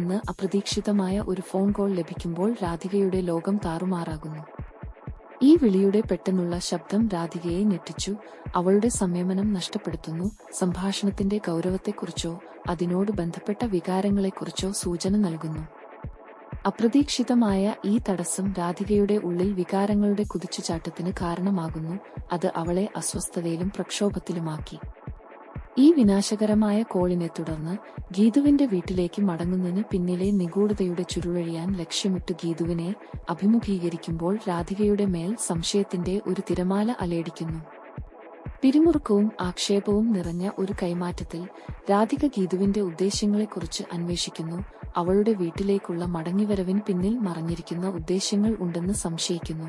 നിന്ന് അപ്രതീക്ഷിതമായ ഒരു ഫോൺ കോൾ ലഭിക്കുമ്പോൾ രാധികയുടെ ലോകം താറുമാറാകുന്നു. ഈ വിളിയുടെ പെട്ടെന്നുള്ള ശബ്ദം രാധികയെ ഞെട്ടിച്ചു. അവളുടെ സംയമനം നഷ്ടപ്പെടുത്തുന്നു. സംഭാഷണത്തിന്റെ ഗൗരവത്തെക്കുറിച്ചോ അതിനോട് ബന്ധപ്പെട്ട വികാരങ്ങളെക്കുറിച്ചോ സൂചന നൽകുന്നു. അപ്രതീക്ഷിതമായ ഈ തടസ്സം രാധികയുടെ ഉള്ളിൽ വികാരങ്ങളുടെ കുതിച്ചുചാട്ടത്തിന് കാരണമാകുന്നു. അത് അവളെ അസ്വസ്ഥതയിലും പ്രക്ഷോഭത്തിലുമാക്കി. ഈ വിനാശകരമായ കോളിനെ തുടർന്ന് ഗീതുവിന്റെ വീട്ടിലേക്ക് മടങ്ങുന്നതിന് പിന്നിലെ നിഗൂഢതയുടെ ചുരുളഴിയാൻ ലക്ഷ്യമിട്ട് ഗീതുവിനെ അഭിമുഖീകരിക്കുമ്പോൾ രാധികയുടെ മേൽ സംശയത്തിന്റെ ഒരു തിരമാല അലയടിക്കുന്നു. പിരിമുറുക്കവും ആക്ഷേപവും നിറഞ്ഞ ഒരു കൈമാറ്റത്തിൽ രാധിക ഗീതുവിന്റെ ഉദ്ദേശ്യങ്ങളെക്കുറിച്ച് അന്വേഷിക്കുന്നു. അവളുടെ വീട്ടിലേക്കുള്ള മടങ്ങിവരവിന് പിന്നിൽ മറഞ്ഞിരിക്കുന്ന ഉദ്ദേശ്യങ്ങൾ ഉണ്ടെന്ന് സംശയിക്കുന്നു.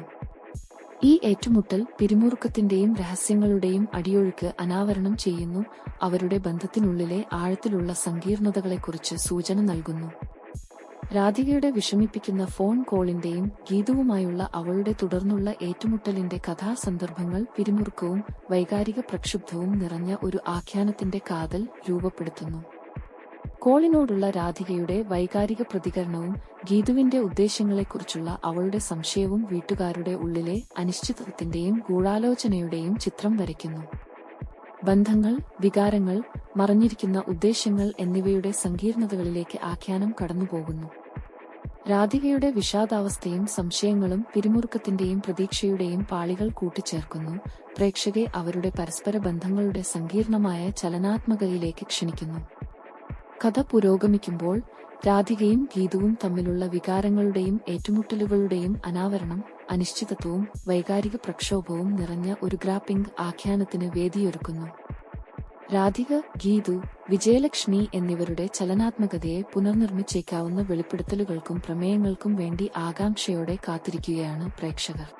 ഈ ഏറ്റുമുട്ടൽ പിരിമുറുക്കത്തിന്റെയും രഹസ്യങ്ങളുടെയും അടിയൊഴുക്ക് അനാവരണം ചെയ്യുന്നു. അവരുടെ ബന്ധത്തിനുള്ളിലെ ആഴത്തിലുള്ള സങ്കീർണതകളെക്കുറിച്ച് സൂചന നൽകുന്നു. രാധികയുടെ വിഷമിപ്പിക്കുന്ന ഫോൺ കോളിന്റെയും ഗീതുവുമായുള്ള അവളുടെ തുടർന്നുള്ള ഏറ്റുമുട്ടലിന്റെ കഥാസന്ദർഭങ്ങൾ പിരിമുറുക്കവും വൈകാരിക പ്രക്ഷുബ്ധവും നിറഞ്ഞ ഒരു ആഖ്യാനത്തിന്റെ കാതൽ രൂപപ്പെടുത്തുന്നു. കോളിനോടുള്ള രാധികയുടെ വൈകാരിക പ്രതികരണവും ഗീതുവിന്റെ ഉദ്ദേശ്യങ്ങളെക്കുറിച്ചുള്ള അവളുടെ സംശയവും വീട്ടുകാരുടെ ഉള്ളിലെ അനിശ്ചിതത്വത്തിന്റെയും ഗൂഢാലോചനയുടെയും ചിത്രം വരയ്ക്കുന്നു. ബന്ധങ്ങൾ, വികാരങ്ങൾ, മറഞ്ഞിരിക്കുന്ന ഉദ്ദേശ്യങ്ങൾ എന്നിവയുടെ സങ്കീർണതകളിലേക്ക് ആഖ്യാനം കടന്നുപോകുന്നു. രാധികയുടെ വിഷാദാവസ്ഥയും സംശയങ്ങളും പിരിമുറുക്കത്തിന്റെയും പ്രതീക്ഷയുടെയും പാളികൾ കൂട്ടിച്ചേർക്കുന്നു. പ്രേക്ഷകരെ അവരുടെ പരസ്പര ബന്ധങ്ങളുടെ സങ്കീർണമായ ചലനാത്മകതയിലേക്ക് ക്ഷണിക്കുന്നു. കഥ പുരോഗമിക്കുമ്പോൾ രാധികയും ഗീതുവും തമ്മിലുള്ള വികാരങ്ങളുടെയും ഏറ്റുമുട്ടലുകളുടെയും അനാവരണം, അനിശ്ചിതത്വവും വൈകാരിക പ്രക്ഷോഭവും നിറഞ്ഞ ഒരു ഗ്രാപ്പിംഗ് ആഖ്യാനത്തിന് വേദിയൊരുക്കുന്നു. രാധിക, ഗീതു, വിജയലക്ഷ്മി എന്നിവരുടെ ചലനാത്മകതയെ പുനർനിർമ്മിച്ചേക്കാവുന്ന വെളിപ്പെടുത്തലുകൾക്കും പ്രമേയങ്ങൾക്കും വേണ്ടി ആകാംക്ഷയോടെ കാത്തിരിക്കുകയാണ് പ്രേക്ഷകർ.